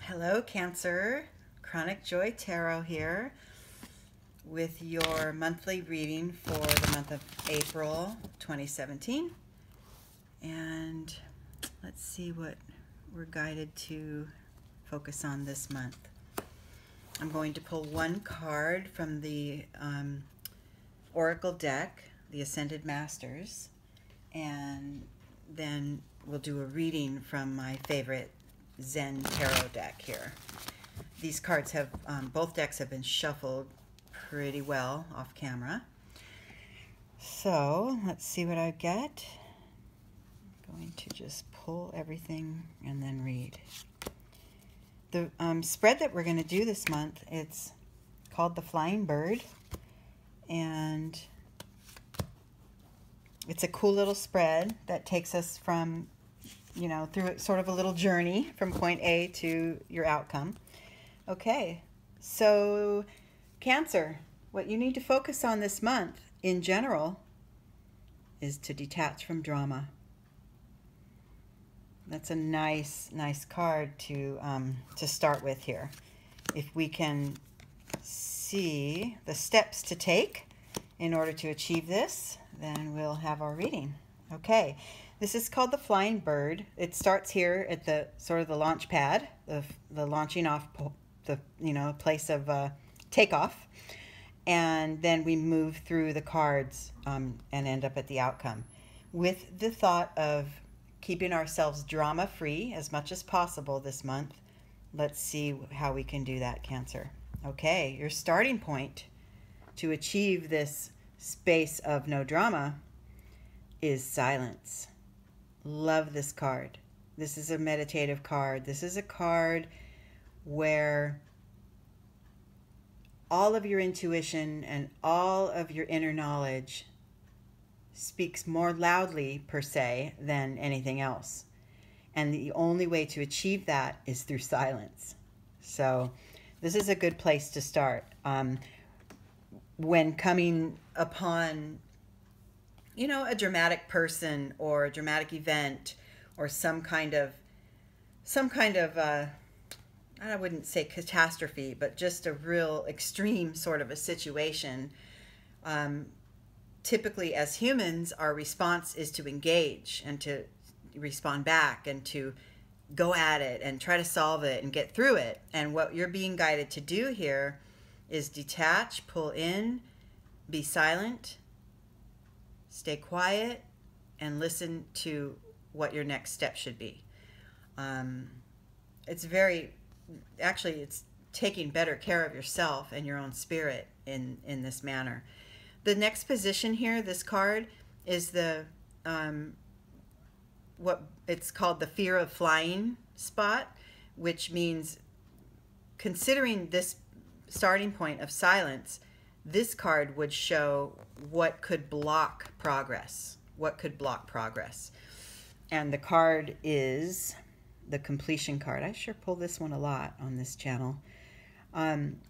Hello, Cancer. Chronic Joy Tarot here with your monthly reading for the month of April 2017. And let's see what we're guided to focus on this month. I'm going to pull one card from the Oracle deck, the Ascended Masters, and then we'll do a reading from my favorite Zen Tarot deck here. These cards have, both decks have been shuffled pretty well off camera. So let's see what I get. I'm going to just pull everything and then read. The spread that we're going to do this month, it's called the Flying Bird, and it's a cool little spread that takes us from, you know, through sort of a little journey from point A to your outcome. Okay, so Cancer, what you need to focus on this month in general is to detach from drama. That's a nice card to start with here. If we can see the steps to take in order to achieve this, then we'll have our reading. Okay, this is called the Flying Bird. It starts here at the sort of the launch pad, the launching off, the place of takeoff, and then we move through the cards and end up at the outcome, with the thought of keeping ourselves drama-free as much as possible this month. Let's see how we can do that, Cancer. Okay, your starting point to achieve this space of no drama is silence. Love this card. This is a meditative card. This is a card where all of your intuition and all of your inner knowledge speaks more loudly, per se, than anything else. And the only way to achieve that is through silence. So this is a good place to start. When coming upon, you know, a dramatic person or a dramatic event or some kind of I wouldn't say catastrophe, but just a real extreme sort of a situation, typically as humans, our response is to engage and to respond back and to go at it and try to solve it and get through it. And what you're being guided to do here is detach, pull in, be silent, stay quiet, and listen to what your next step should be. It's taking better care of yourself and your own spirit in this manner. The next position here, this card, is the what it's called the fear of flying spot, which means, considering this starting point of silence, this card would show what could block progress. What could block progress? And the card is the completion card. I sure pull this one a lot on this channel.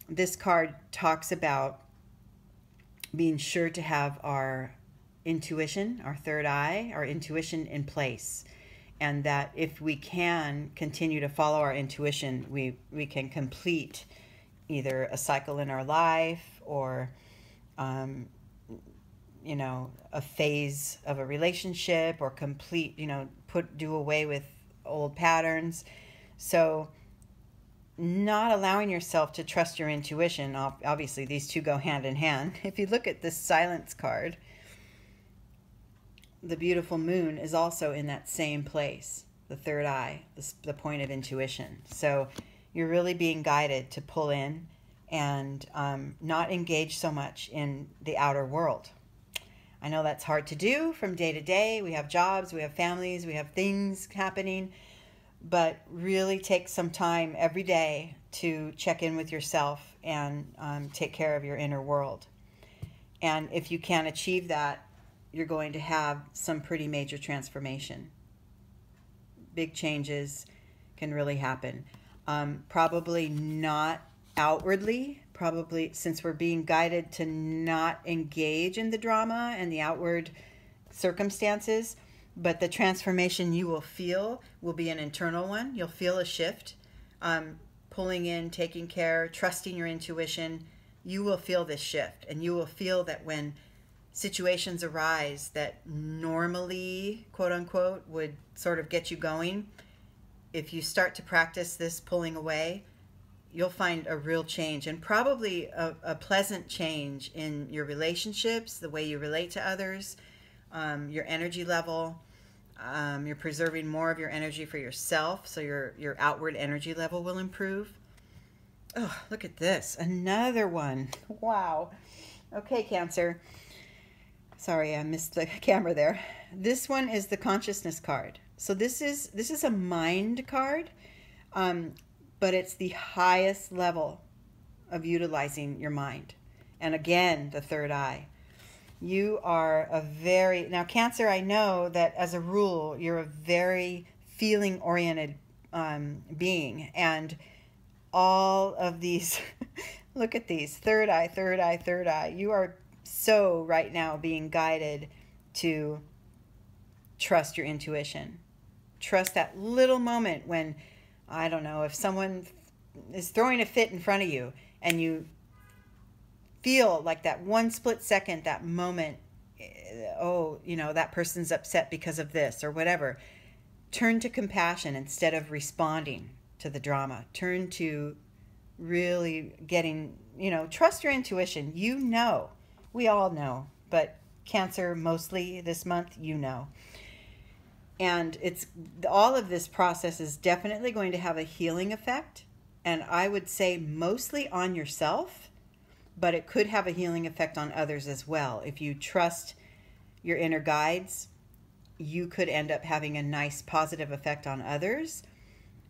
This card talks about being sure to have our intuition, our third eye, our intuition in place. And that if we can continue to follow our intuition, we can complete either a cycle in our life or, you know, a phase of a relationship, or complete, you know, do away with old patterns. So not allowing yourself to trust your intuition, obviously these two go hand in hand. If you look at this silence card, the beautiful moon is also in that same place, the third eye, the point of intuition. So you're really being guided to pull in and not engage so much in the outer world. I know that's hard to do from day to day. We have jobs, we have families, we have things happening, but really take some time every day to check in with yourself and take care of your inner world. And if you can achieve that, you're going to have some pretty major transformation. Big changes can really happen. Probably not outwardly, probably, since we're being guided to not engage in the drama and the outward circumstances, but the transformation you will feel will be an internal one. You'll feel a shift. pulling in, taking care, trusting your intuition, you will feel this shift. And you will feel that when situations arise that normally, quote unquote, would sort of get you going, if you start to practice this pulling away, you'll find a real change, and probably a pleasant change in your relationships, the way you relate to others, your energy level. You're preserving more of your energy for yourself, so your outward energy level will improve. Oh, look at this. Another one. Wow. Okay, Cancer. Sorry, I missed the camera there. This one is the consciousness card. So this is a mind card, but it's the highest level of utilizing your mind. And again, the third eye. You are now Cancer, I know that as a rule, you're a very feeling-oriented being. And all of these, look at these, third eye, third eye, third eye. You are so right now being guided to trust your intuition. Trust that little moment when, I don't know, if someone is throwing a fit in front of you and you feel like that one split second, that moment, oh, you know, that person's upset because of this or whatever. Turn to compassion instead of responding to the drama. Turn to really getting, you know, trust your intuition. You know, we all know, but Cancer mostly this month, you know. And it's all of this process is definitely going to have a healing effect, and I would say mostly on yourself, but it could have a healing effect on others as well. If you trust your inner guides, you could end up having a nice positive effect on others.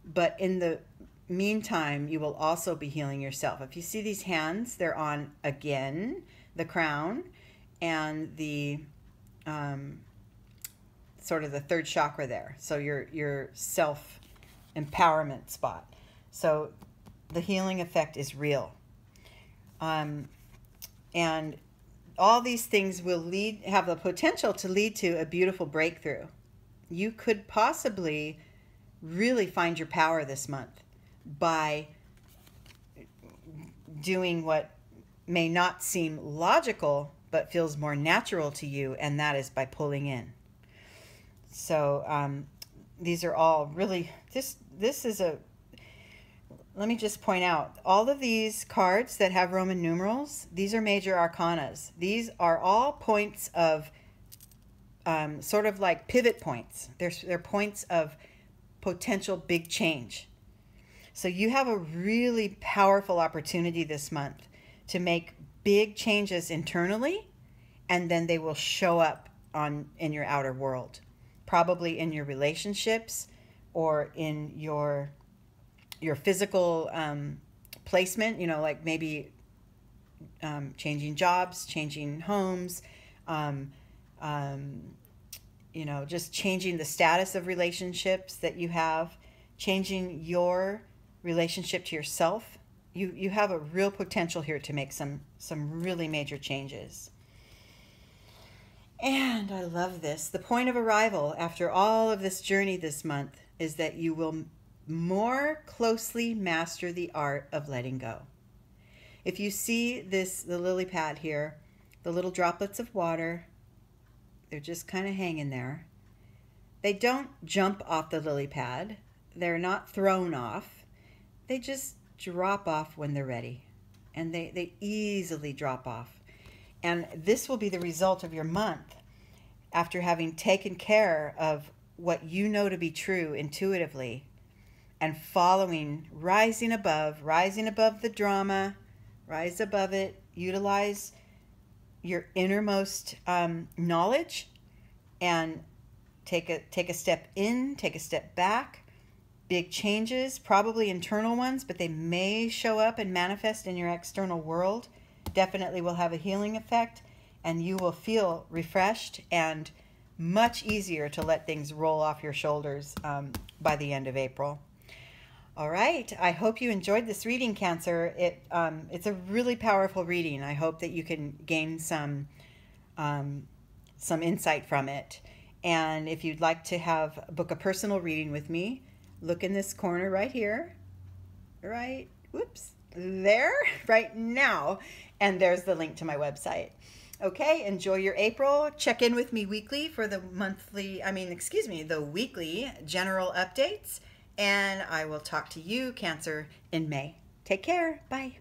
But in the meantime, you will also be healing yourself. If you see these hands, they're on, again, the crown and the sort of the third chakra there. So your self-empowerment spot. So the healing effect is real. And all these things will have the potential to lead to a beautiful breakthrough. You could possibly really find your power this month by doing what may not seem logical but feels more natural to you, and that is by pulling in. So these are all really, this is a, let me just point out, all of these cards that have Roman numerals, these are major arcanas. These are all points of, sort of like pivot points. They're points of potential big change. So you have a really powerful opportunity this month to make big changes internally, and then they will show up in your outer world. Probably in your relationships or in your physical placement, you know, like maybe changing jobs, changing homes, you know, just changing the status of relationships that you have, changing your relationship to yourself. You have a real potential here to make some really major changes. And I love this. The point of arrival after all of this journey this month is that you will more closely master the art of letting go. If you see the lily pad here, the little droplets of water, they're just kind of hanging there. They don't jump off the lily pad. They're not thrown off. They just drop off when they're ready. And they easily drop off. And this will be the result of your month after having taken care of what you know to be true intuitively and following, rising above the drama, rise above it, utilize your innermost knowledge and take a step in, take a step back. Big changes, probably internal ones, but they may show up and manifest in your external world. Definitely will have a healing effect, and you will feel refreshed and much easier to let things roll off your shoulders by the end of April. All right, I hope you enjoyed this reading, Cancer. It's a really powerful reading. I hope that you can gain some insight from it. And if you'd like to book a personal reading with me, look in this corner right here. right, whoops, there, right now. And there's the link to my website. Okay, enjoy your April. Check in with me weekly for the the weekly general updates. And I will talk to you, Cancer, in May. Take care. Bye.